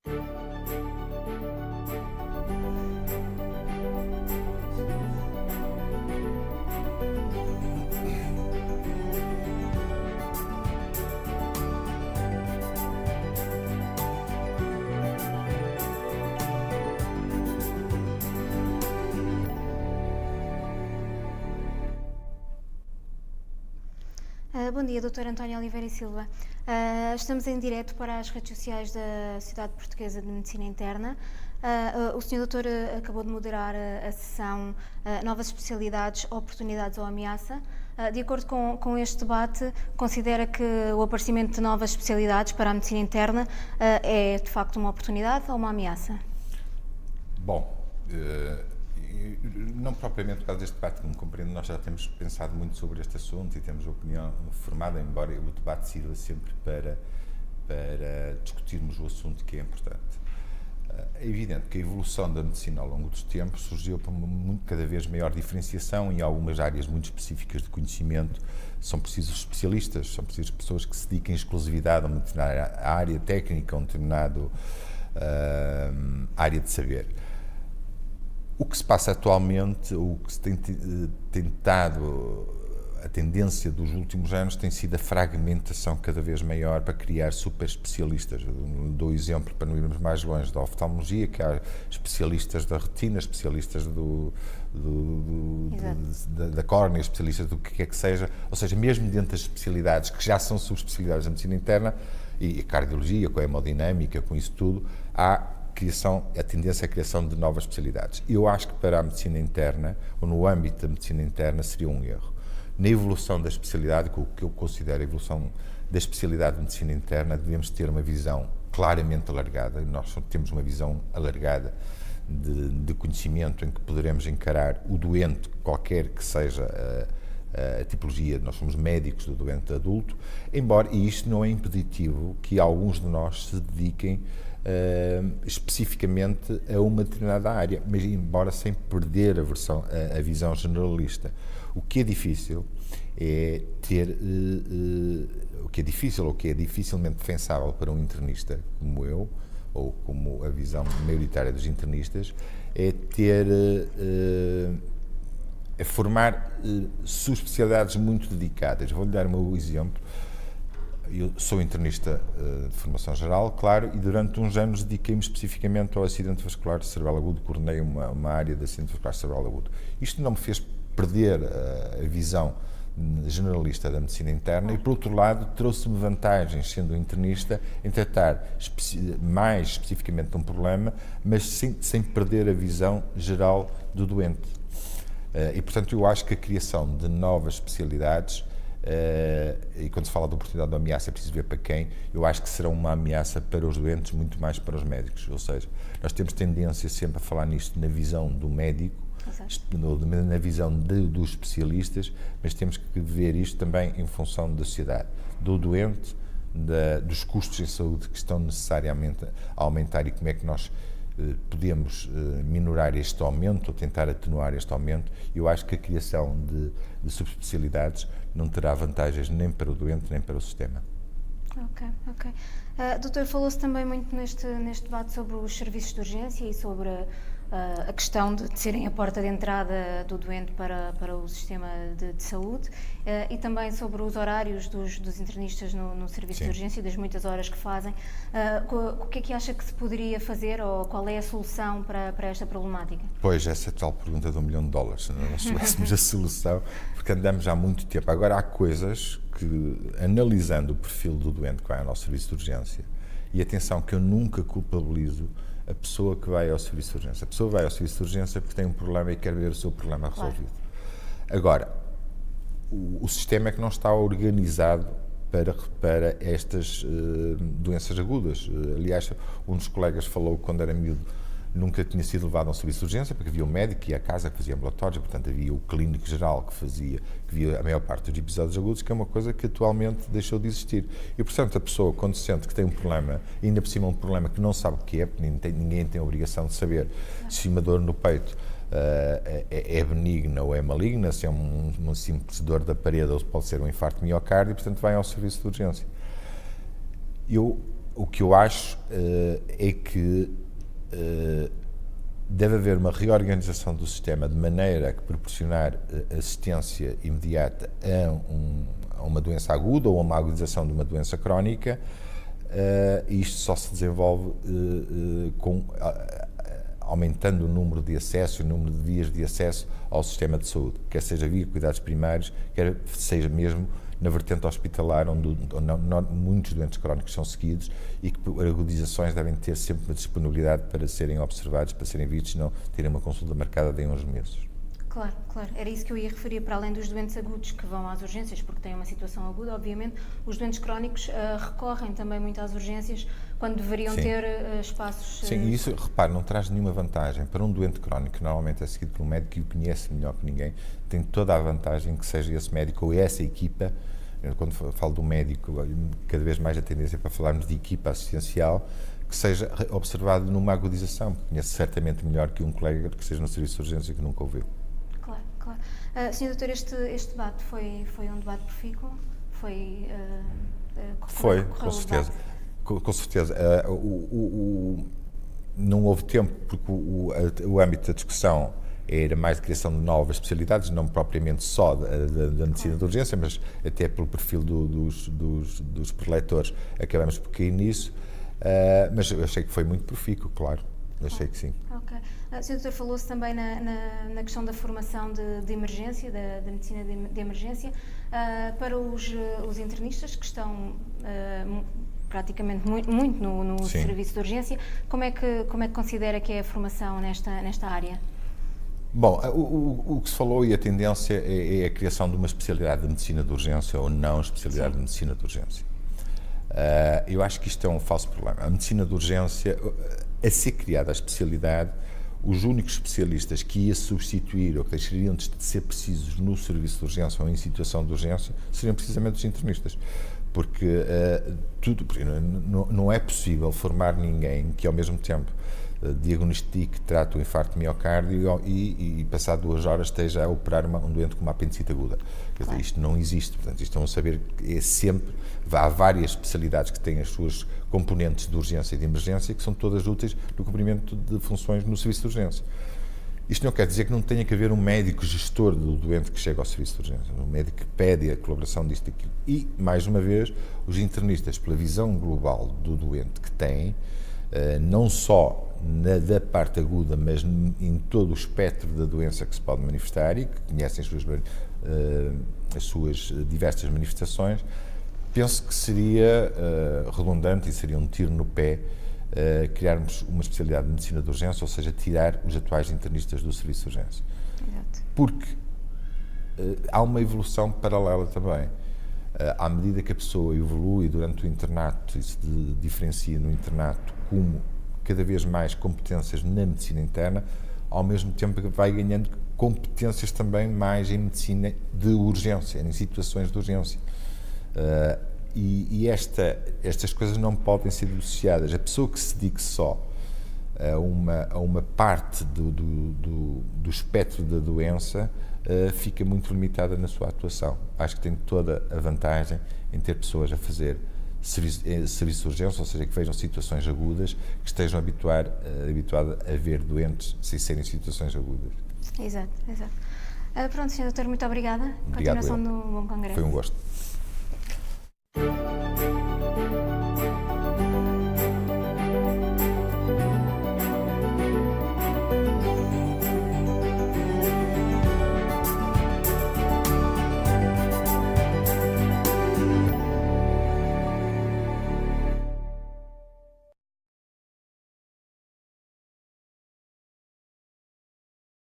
Bom dia, Dr. António Oliveira e Silva. Estamos em direto para as redes sociais da Sociedade Portuguesa de Medicina Interna. O Sr. Doutor acabou de moderar a sessão Novas Especialidades, Oportunidades ou Ameaça. De acordo com este debate, considera que o aparecimento de novas especialidades para a medicina interna é de facto uma oportunidade ou uma ameaça? Bom, não propriamente por causa deste debate, como compreendo, nós já temos pensado muito sobre este assunto e temos opinião formada, embora o debate sirva sempre para discutirmos o assunto que é importante. É evidente que a evolução da medicina ao longo dos tempos surgiu para cada vez maior diferenciação e em algumas áreas muito específicas de conhecimento são precisos especialistas, são precisas pessoas que se dediquem em exclusividade a uma determinada área técnica, a uma determinada área de saber. O que se passa atualmente, o que se tem tentado, a tendência dos últimos anos tem sido a fragmentação cada vez maior para criar super especialistas. Dou exemplo, para não irmos mais longe, da oftalmologia, que há especialistas da retina, especialistas da córnea, especialistas do que quer que seja, ou seja, mesmo dentro das especialidades que já são subespecialidades da medicina interna, e cardiologia, com a hemodinâmica, com isso tudo, há a tendência à criação de novas especialidades. Eu acho que para a medicina interna, ou no âmbito da medicina interna, seria um erro. Na evolução da especialidade, o que eu considero a evolução da especialidade de medicina interna, devemos ter uma visão claramente alargada, e nós temos uma visão alargada de conhecimento em que poderemos encarar o doente, qualquer que seja a tipologia, nós somos médicos do doente adulto, embora, e isto não é impeditivo que alguns de nós se dediquem especificamente a uma determinada área, mas embora sem perder a visão generalista. O que é difícil é ter, o que é difícil ou que é dificilmente defensável para um internista como eu, ou como a visão maioritária dos internistas, é ter, é formar subespecialidades muito dedicadas. Vou-lhe dar o meu exemplo. Eu sou internista de formação geral, claro, e durante uns anos dediquei-me especificamente ao acidente vascular cerebral agudo, coordenei uma área de acidente vascular cerebral agudo. Isto não me fez perder a visão generalista da medicina interna e, por outro lado, trouxe-me vantagens, sendo internista, em tratar mais especificamente de um problema, mas sem perder a visão geral do doente. E, portanto, eu acho que a criação de novas especialidades, e quando se fala de oportunidade de ameaça é preciso ver para quem, eu acho que será uma ameaça para os doentes, muito mais para os médicos, ou seja, nós temos tendência sempre a falar nisto na visão do médico, na visão dos especialistas, mas temos que ver isto também em função da sociedade, do doente, dos custos em saúde que estão necessariamente a aumentar e como é que nós podemos minorar este aumento ou tentar atenuar este aumento. Eu acho que a criação de subespecialidades não terá vantagens nem para o doente nem para o sistema. Ok. Doutor, falou-se também muito neste debate sobre os serviços de urgência e sobre a questão de serem a porta de entrada do doente para o sistema de saúde e também sobre os horários dos internistas no serviço Sim. de urgência e das muitas horas que fazem. O que é que acha que se poderia fazer ou qual é a solução para esta problemática? Pois, essa tal pergunta de $1 milhão, se nós soubéssemos a solução, porque andamos há muito tempo. Agora, há coisas que, analisando o perfil do doente que vai ao nosso serviço de urgência, e atenção que eu nunca culpabilizo a pessoa que vai ao serviço de urgência. A pessoa vai ao serviço de urgência porque tem um problema e quer ver o seu problema resolvido. Claro. Agora, o sistema é que não está organizado para estas doenças agudas. Aliás, um dos colegas falou que quando era miúdo nunca tinha sido levado a um serviço de urgência, porque havia o médico que ia à casa, que fazia ambulatórios, portanto havia o clínico geral que via a maior parte dos episódios agudos, que é uma coisa que atualmente deixou de existir. E, portanto, a pessoa, quando sente que tem um problema, ainda por cima um problema que não sabe o que é, porque ninguém tem a obrigação de saber se uma dor no peito é benigna ou é maligna, se é um simples dor da parede ou pode ser um infarto de miocárdio, e, portanto, vai ao serviço de urgência. Eu O que eu acho é que deve haver uma reorganização do sistema de maneira a que proporcionar assistência imediata a uma doença aguda ou a uma agudização de uma doença crónica. Isto só se desenvolve aumentando o número de acesso, o número de vias de acesso ao sistema de saúde, quer seja via cuidados primários, quer seja mesmo na vertente hospitalar, onde muitos doentes crónicos são seguidos e que agudizações devem ter sempre uma disponibilidade para serem observados, para serem vistos, não terem uma consulta marcada de uns meses. Claro, claro. Era isso que eu ia referir, para além dos doentes agudos que vão às urgências, porque têm uma situação aguda, obviamente, os doentes crónicos recorrem também muito às urgências, quando deveriam ter espaços... Sim, e isso, repare, não traz nenhuma vantagem. Para um doente crónico, que normalmente é seguido por um médico que o conhece melhor que ninguém, tem toda a vantagem que seja esse médico ou essa equipa. Quando falo do médico, cada vez mais a tendência para falarmos de equipa assistencial, que seja observado numa agudização, porque conhece certamente melhor que um colega que esteja no serviço de urgência que nunca ouviu. Claro, claro. Sr. Doutor, este debate foi um debate profícuo? Foi, com certeza. Com certeza. Não houve tempo, porque o âmbito da discussão era mais de criação de novas especialidades, não propriamente só da medicina de urgência, mas até pelo perfil dos preletores acabamos por cair nisso, mas eu achei que foi muito profícuo, claro, achei que sim. Ok. O Sr. Doutor, falou-se também na questão da formação de emergência, da medicina de emergência, para os internistas que estão praticamente muito no serviço de urgência. Como é que considera que é a formação nesta área? Bom, o que se falou e a tendência é a criação de uma especialidade de medicina de urgência ou não especialidade de medicina de urgência. Eu acho que isto é um falso problema. A medicina de urgência, a ser criada a especialidade, os únicos especialistas que ia substituir ou que deixariam de ser precisos no serviço de urgência ou em situação de urgência seriam precisamente os internistas. Porque não é possível formar ninguém que ao mesmo tempo diagnostique, trate o infarto de miocárdio e passado 2 horas esteja a operar um doente com uma apendicite aguda. Quer dizer, isto não existe, portanto, isto é um saber que é sempre, há várias especialidades que têm as suas componentes de urgência e de emergência que são todas úteis no cumprimento de funções no serviço de urgência. Isto não quer dizer que não tenha que haver um médico gestor do doente que chega ao serviço de urgência, um médico que pede a colaboração disto e daquilo. E, mais uma vez, os internistas, pela visão global do doente que têm, não só da parte aguda, mas em todo o espectro da doença que se pode manifestar e que conhecem as suas diversas manifestações, penso que seria redundante e seria um tiro no pé criarmos uma especialidade de medicina de urgência, ou seja, tirar os atuais internistas do serviço de urgência. Exato. Porque há uma evolução paralela também. À medida que a pessoa evolui durante o internato e se diferencia no internato como cada vez mais competências na medicina interna, ao mesmo tempo que vai ganhando competências também mais em medicina de urgência, em situações de urgência. E estas coisas não podem ser dissociadas. A pessoa que se dedique só a uma parte do espectro da doença fica muito limitada na sua atuação. Acho que tem toda a vantagem em ter pessoas a fazer serviço de urgência, ou seja, que vejam situações agudas, que estejam habituadas a ver doentes sem serem situações agudas. Exato, exato. Pronto, Sr. Doutor, muito obrigada. Obrigado. Continuação do bom congresso. Foi um gosto.